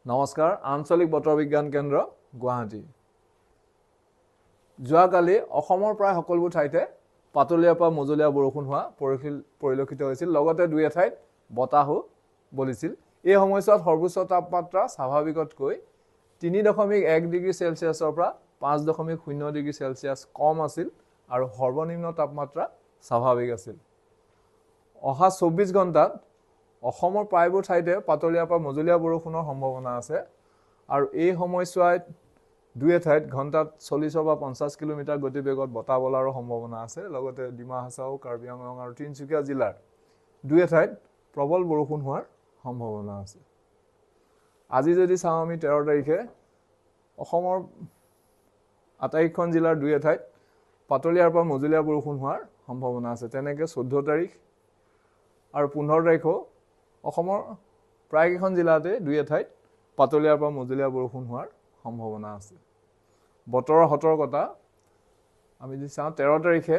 নমস্কাৰ আঞ্চলিক বতৰ বিজ্ঞান কেন্দ্ৰ গুৱাহাটী যোৱাকালি অসমৰ প্ৰায় সকলোবোৰ ঠাইতে পাতলীয়া পৰা মজলীয়া বৰষুণ হোৱা পৰিলক্ষিত হৈছিল লগতে দুই এঠাইত বতাহো বলিছিল এই সময়ছোৱাত সৰ্বোচ্চ তাপমাত্ৰা স্বাভাৱিকতকৈ 3.1 ডিগ্ৰী সেলসিয়াছৰ পৰা 5.0 ডিগ্ৰী সেলসিয়াছ কম আছিল আৰু সৰ্বনিম্ন তাপমাত্ৰা স্বাভাৱিক আছিল অহা 24 ঘণ্টাত অসমৰ প্ৰায়বোৰ ঠাইতে পাতলীয়া পৰা মজলীয়া বৰষুণৰ সম্ভাৱনা আছে আৰু এই সময়ছোৱাত দুই এঠাইত ঘণ্টাত 40 বা 50 কিলোমিটাৰ গতিবেগত বতাহ বলাৰ সম্ভাৱনা আছে লগতে ডিমা হাছাও কাৰ্বি আংলং আৰু তিনচুকীয়া জিলাৰ দুই এঠাইত প্ৰবল বৰষুণ হোৱাৰ সম্ভাৱনা আছে আজি যদি চাওঁ আমি 13 তাৰিখে অসমৰ আটাইখন জিলাৰ দুই এঠাইত পাতলীয়াৰ পৰা মজলীয়া বৰষুণ হোৱাৰ সম্ভাৱনা আছে তেনেকৈ 14 তাৰিখ আৰু 15 তাৰিখও অসমৰ প্ৰায়কেইখন জিলাতে দুই এঠাইত পাতলীয়াৰ পৰা মজলীয়া বৰষুণ হোৱাৰ সম্ভাৱনা আছে বতৰৰ সতৰ্কতা আমি যদি চাওঁ 13 তাৰিখে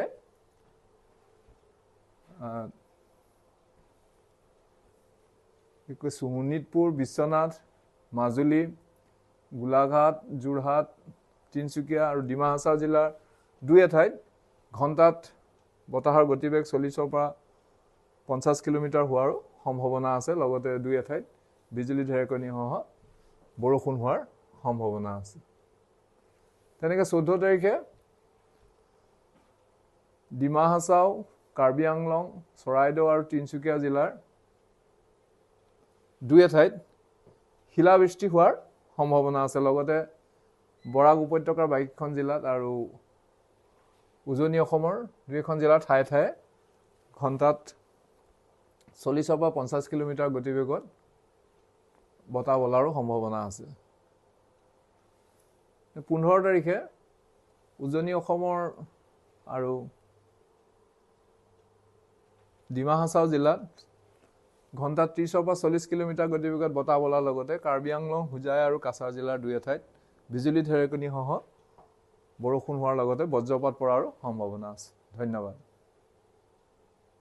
শোণিতপুৰ বিশ্বনাথ মাজুলী গোলাঘাট যোৰহাট তিনচুকীয়া আৰু ডিমা হাছাও জিলাৰ দুই এঠাইত ঘণ্টাত বতাহৰ গতিবেগ 40 পৰা 50 কিলোমিটাৰ হোৱাৰ সম্ভাৱনা আছে লগতে দুই এঠাইত বিজুলী ঢেৰেকণি সহ বৰষুণ হোৱাৰ সম্ভাৱনা আছে তেনেকৈ 14 তাৰিখে ডিমা হাছাও কাৰ্বি আংলং চৰাইদেউ আৰু তিনচুকীয়া জিলাৰ দুই এঠাইত শিলাবৃষ্টি হোৱাৰ সম্ভাৱনা আছে লগতে বৰাক উপত্যকাৰ বাকীখন জিলাত আৰু উজনি অসমৰ দুইখন জিলাৰ ঠায়ে ঠায়ে ঘণ্টাত 40 পৰা 50 কিলোমিটাৰ গতিবেগত বতাহ বলাৰো সম্ভাৱনা আছে 15 তাৰিখে উজনি অসমৰ আৰু ডিমা হাছাও জিলাত ঘণ্টাত 30 পৰা 40 কিলোমিটাৰ গতিবেগত বতাহ বলাৰ লগতে কাৰ্বি আংলং হোজাই আৰু কাছাৰ জিলাৰ দুই এঠাইত বিজুলী ঢেৰেকণি সহ বৰষুণ হোৱাৰ লগতে বজ্ৰপাত পৰাৰো সম্ভাৱনা আছে ধন্যবাদ